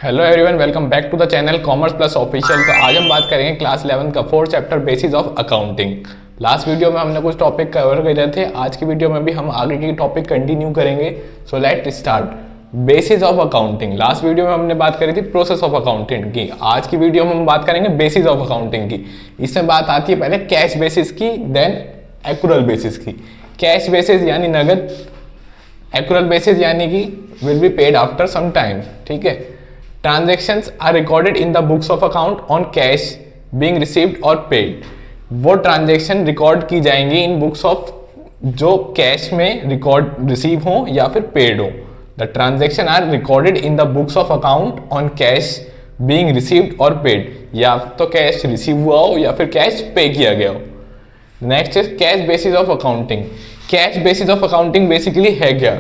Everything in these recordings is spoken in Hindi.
Hello everyone, welcome back to the channel commerce plus official. तो आज हम बात करेंगे क्लास 11 का 4th chapter basis of accounting. Last video में हमने कुछ टॉपिक कवर कर रहे थे, आज की वीडियो में भी हम आगे की टॉपिक कंटिन्यू करेंगे। So let start. Basis of accounting, last video में हमने बात करी थी प्रोसेस ऑफ अकाउंटिंग की। आज की वीडियो में हम बात करेंगे बेसिस ऑफ अकाउंटिंग की। इसमें बात आती है पहले कैश बेसिस की, देन एक्रूअल बेसिस की। कैश बेसिस यानी नगद, एक्रूअल बेसिस यानी कि will be paid after some time. ठीक है। Transactions are recorded in the books of account on cash being received or paid। वो ट्रांजेक्शन रिकॉर्ड की जाएंगी इन बुक्स ऑफ जो कैश में रिकॉर्ड रिसीव हो या फिर पेड हो। The transaction are recorded in the books of account on cash being received और पेड, या तो कैश रिसीव हुआ हो या फिर कैश पे किया गया हो। Next is cash basis of accounting. Cash basis of accounting basically है क्या?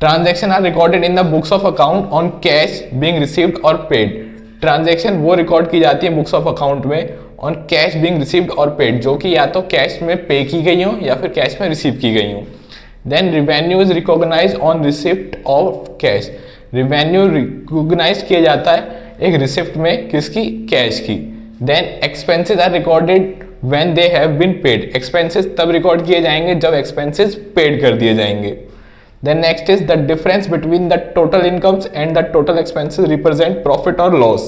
Transaction are recorded in the books of account on cash being received और पेड। ट्रांजेक्शन वो रिकॉर्ड की जाती है बुक्स ऑफ अकाउंट में ऑन कैश बीइंग रिसीव्ड और पेड, जो कि या तो कैश में पे की गई हो या फिर कैश में रिसीव की गई हो। Then revenue is recognise on receipt of cash. Revenue recognise किया जाता है एक रिसिप्ट में, किसकी? कैश की। Then expenses are recorded when they have been paid. Expenses तब रिकॉर्ड किए जाएंगे जब एक्सपेंसेस पेड कर दिए जाएंगे। Then next is the difference between the total incomes and the total expenses represent profit or loss।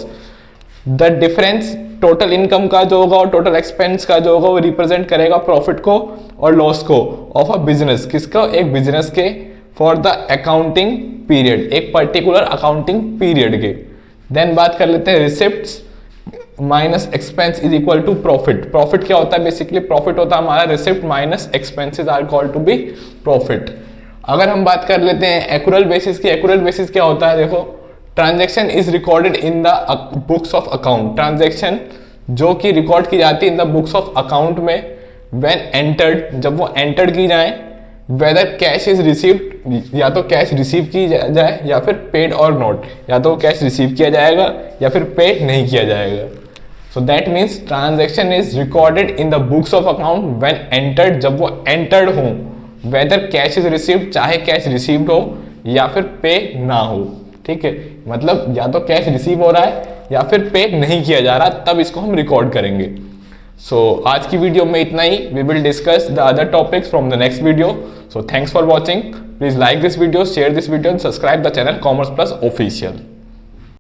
The difference total income का जो होगा और total expense का जो होगा वो represent करेगा profit को और loss को of a business। किसका? एक business के for the accounting period, एक particular accounting period के। Then बात कर लेते हैं receipts minus expense is equal to profit. Profit क्या होता है? बेसिकली प्रॉफिट होता है हमारा receipt minus expenses are called to be profit. अगर हम बात कर लेते हैं एक्रूअल बेसिस की, एक्रूअल बेसिस क्या होता है? देखो, transaction is recorded in the books of account. Transaction जो कि रिकॉर्ड की जाती है in the books of account में व्हेन एंटर्ड, जब वो एंटर्ड की जाए। वेदर कैश इज रिसीव्ड, या तो कैश रिसीव की जाए या फिर पेड और नॉट, या तो कैश रिसीव किया जाएगा या फिर पेड नहीं किया जाएगा। So that means transaction is recorded in the books of account when entered, जब वो एंटर्ड हो। वेदर कैश इज रिसीव्ड, चाहे कैश रिसीव्ड हो या फिर पे ना हो। ठीक है, मतलब या तो कैश रिसीव हो रहा है या फिर पे नहीं किया जा रहा, तब इसको हम रिकॉर्ड करेंगे। सो आज की वीडियो में इतना ही। We will discuss the other topics from the next video. So thanks for watching. Please like this video, share this video and subscribe the channel commerce plus official.